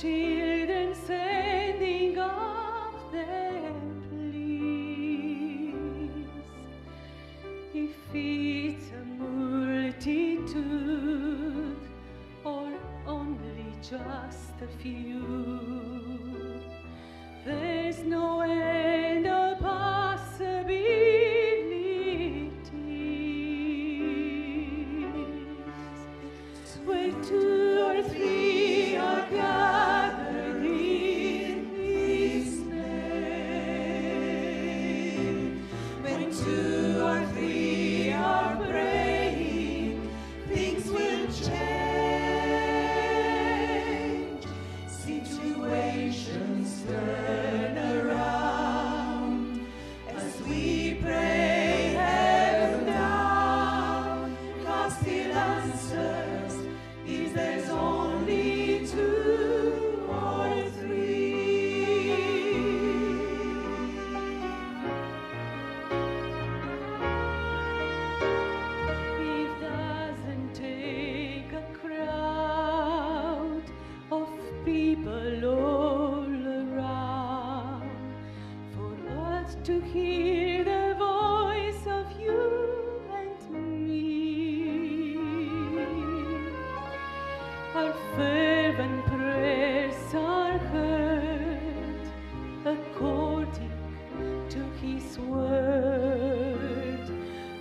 children sending up their pleas. If it's a multitude or only just a few, there's no end of possibilities. Where two or three are gathered in His name, when two or three are praying, things will change. Situations turn around as we pray heaven down. God still answers if there's only two or three. It doesn't take a crowd of people all around for us to hear the voice of you and me. Our fervent prayers are heard according to His word.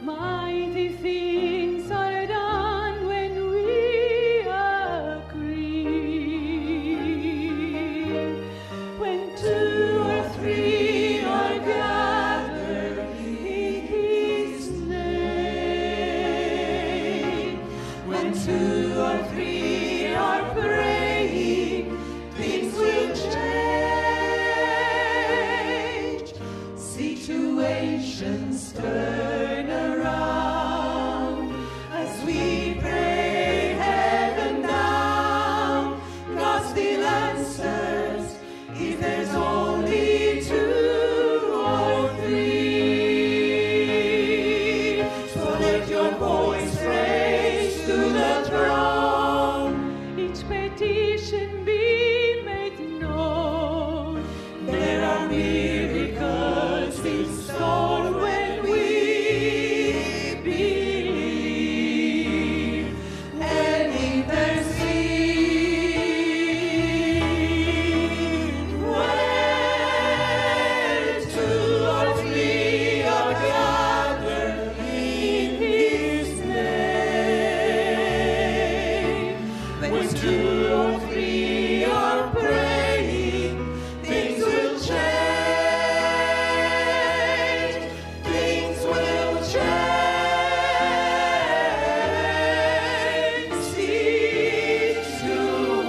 Mighty things are done when we agree. When two or three are gathered in His name, when two or three are praying, things will change. Situations turn around as we pray heaven down. God still answers if there's only two or three. So let your voice raise to the throne, each petition be made known. There are miracles in store when we believe and intercede. When two or three are gathered in His name, when two or three are praying, things will change. Things will change.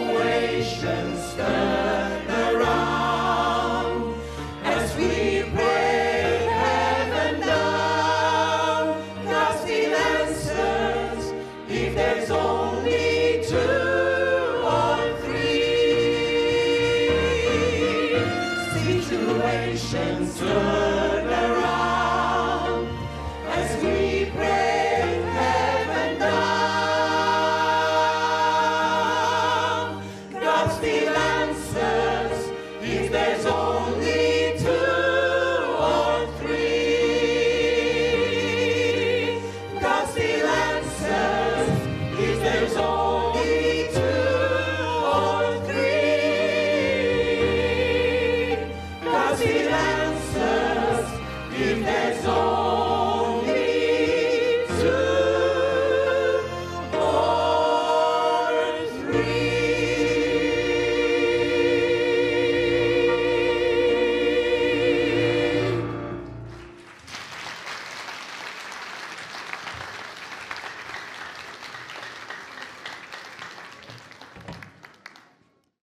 Situations turn around as we pray heaven down. God still answers if there's only two or three. Situations turn